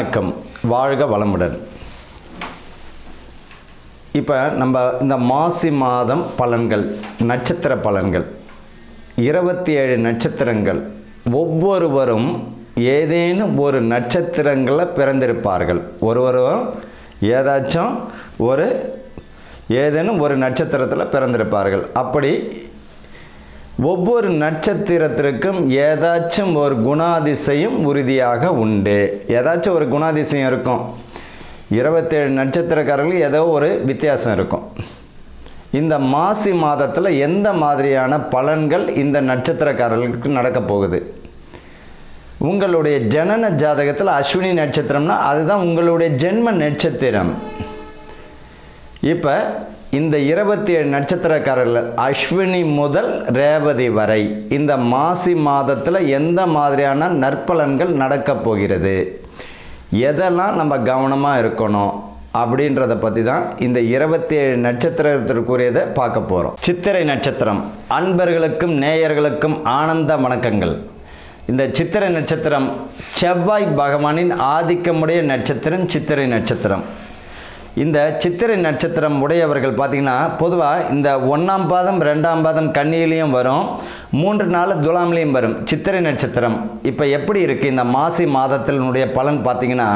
வணக்கம், வாழ்க வளமுடன். இப்போ நம்ம இந்த மாசி மாதம் பலன்கள், நட்சத்திர பலன்கள், 27 நட்சத்திரங்கள், ஒவ்வொருவரும் ஏதேனும் ஒரு நட்சத்திரங்களில் பிறந்திருப்பார்கள். ஒருவரும் ஏதேனும் ஒரு நட்சத்திரத்தில் பிறந்திருப்பார்கள். அப்படி ஒவ்வொரு நட்சத்திரத்திற்கும் ஏதாச்சும் ஒரு குணாதிசயம் உறுதியாக உண்டு. ஏதாச்சும் ஒரு குணாதிசயம் இருக்கும். 27 நட்சத்திரக்காரர்களுக்கு ஏதோ ஒரு வித்தியாசம் இருக்கும். இந்த மாசி மாதத்தில் எந்த மாதிரியான பலன்கள் இந்த நட்சத்திரக்காரர்களுக்கு நடக்க போகுது? உங்களுடைய ஜனன ஜாதகத்தில் அஸ்வினி நட்சத்திரம்னா அதுதான் உங்களுடைய ஜென்ம நட்சத்திரம். இப்போ இந்த 27 நட்சத்திரக்காரர்கள் அஸ்வினி முதல் ரேவதி வரை இந்த மாசி மாதத்தில் எந்த மாதிரியான நற்பலன்கள் நடக்கப் போகிறது, எதெல்லாம் நம்ம கவனமாக இருக்கணும் அப்படின்றத பற்றி தான் இந்த 27 நட்சத்திரத்திற்குரியதை பார்க்க போகிறோம். சித்திரை நட்சத்திரம் அன்பர்களுக்கும் நேயர்களுக்கும் ஆனந்த வணக்கங்கள். இந்த சித்திரை நட்சத்திரம் செவ்வாய் பகவானின் ஆதிக்கமுடைய நட்சத்திரம் சித்திரை நட்சத்திரம். இந்த சித்திரை நட்சத்திரம் உடையவர்கள் பார்த்திங்கன்னா பொதுவாக இந்த 1ஆம் பாதம் 2ஆம் பாதம் கன்னியிலையும் வரும், 3 நாள் துலாம்லேயும் வரும் சித்திரை நட்சத்திரம். இப்போ எப்படி இருக்குது இந்த மாசி மாதத்தினுடைய பலன் பார்த்திங்கன்னா,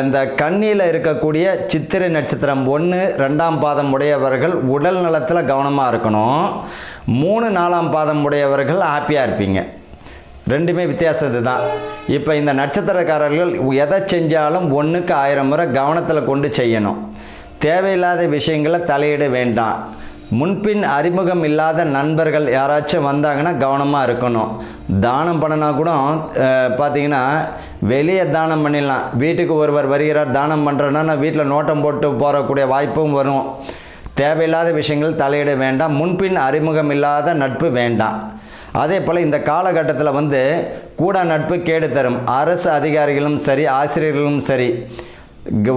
இந்த கன்னியில் இருக்கக்கூடிய சித்திரை நட்சத்திரம் 1, 2ஆம் பாதம் உடையவர்கள் உடல் நலத்தில் கவனமாக இருக்கணும். 3, 4ஆம் பாதம் உடையவர்கள் ஹாப்பியாக இருப்பீங்க. ரெண்டுமே வித்தியாசம் தான். இப்போ இந்த நட்சத்திரக்காரர்கள் எதை செஞ்சாலும் 1க்கு 1000 முறை கவனத்தில் கொண்டு செய்யணும். தேவையில்லாத விஷயங்களை தலையிட வேண்டாம். முன்பின் அறிமுகம் இல்லாத நண்பர்கள் யாராச்சும் வந்தாங்கன்னா கவனமாக இருக்கணும். தானம் பண்ணினா கூட பார்த்திங்கன்னா வெளியே தானம் பண்ணிடலாம். வீட்டுக்கு ஒருவர் வருகிறார் தானம் பண்ணுறோன்னா வீட்டில் நோட்டம் போட்டு போகக்கூடிய வாய்ப்பும் வரும். தேவையில்லாத விஷயங்கள் தலையிட வேண்டாம். முன்பின் அறிமுகம் இல்லாத நட்பு வேண்டாம். அதே போல் இந்த காலகட்டத்தில் கூட நட்பு கேடு தரும். அரசு அதிகாரிகளும் சரி, ஆசிரியர்களும் சரி,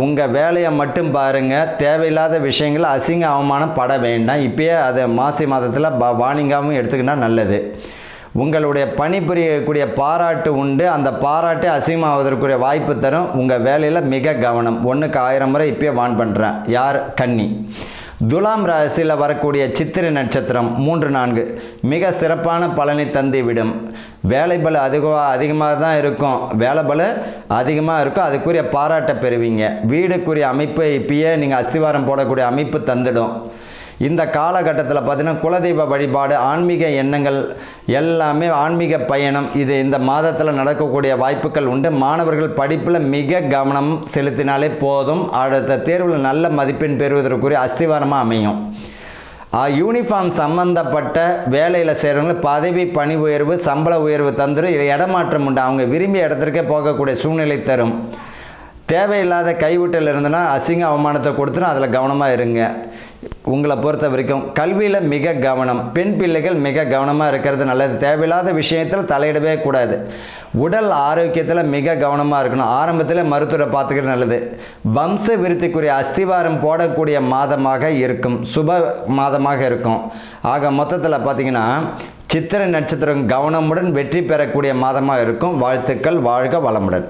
உங்கள் வேலையை மட்டும் பாருங்கள். தேவையில்லாத விஷயங்கள் அசிங்க அவமானம் பட வேண்டாம். இப்போயே அதை மாசி மாதத்தில் வார்னிங்காகவும் எடுத்துக்கினா நல்லது. உங்களுடைய பணிபுரியக்கூடிய பாராட்டு உண்டு. அந்த பாராட்டு அசிங்கமாவதற்குரிய வாய்ப்பு தரும். உங்கள் வேலையில் மிக கவனம். 1க்கு 1000 முறை இப்போயே வான் பண்ணுறேன். யார்? கன்னி. துலாம் ராசியில் வரக்கூடிய சித்திரை நட்சத்திரம் 3, 4 மிக சிறப்பான பலனை தந்துவிடும். வேலை பளு அதிகமாக தான் இருக்கும். வேலை பளு அதிகமாக இருக்கும். அதுக்குரிய பாராட்டை பெறுவீங்க. வீடுக்குரிய அமைப்பு இப்பயே நீங்கள் அஸ்திவாரம் போடக்கூடிய அமைப்பு தந்துடும். இந்த காலகட்டத்தில் பார்த்தீங்கன்னா குலதெய்வ வழிபாடு, ஆன்மீக எண்ணங்கள் எல்லாமே, ஆன்மீக பயணம் இது இந்த மாதத்தில் நடக்கக்கூடிய வாய்ப்புகள் உண்டு. மாணவர்கள் படிப்பில் மிக கவனம் செலுத்தினாலே போதும். அடுத்த தேர்வில் நல்ல மதிப்பெண் பெறுவதற்குரிய அஸ்திவாரமாக அமையும். யூனிஃபார்ம் சம்பந்தப்பட்ட வேலையில் செய்கிறவங்க பதவி பணி உயர்வு, சம்பள உயர்வு தந்துடும். இடமாற்றம் உண்டு. அவங்க விரும்பிய இடத்திற்கே போகக்கூடிய சூழ்நிலை தரும். தேவையில்லாத கைவிட்டல் இருந்ததுன்னா அசிங்க அவமானத்தை கொடுத்துரும். அதில் கவனமாக இருங்க. உங்களை பொறுத்த வரைக்கும் கல்வியில் மிக கவனம். பெண் பிள்ளைகள் மிக கவனமாக இருக்கிறது நல்லது. தேவையில்லாத விஷயத்தில் தலையிடவே கூடாது. உடல் ஆரோக்கியத்தில் மிக கவனமாக இருக்கணும். ஆரம்பத்தில் மருத்துவரை பார்த்துக்கிறது நல்லது. வம்ச விருத்திக்குரிய அஸ்திவாரம் போடக்கூடிய மாதமாக இருக்கும். சுப மாதமாக இருக்கும். ஆக மொத்தத்தில் பார்த்திங்கன்னா சித்திரை நட்சத்திரம் கவனமுடன் வெற்றி பெறக்கூடிய மாதமாக இருக்கும். வாழ்த்துக்கள். வாழ்க வளமுடன்.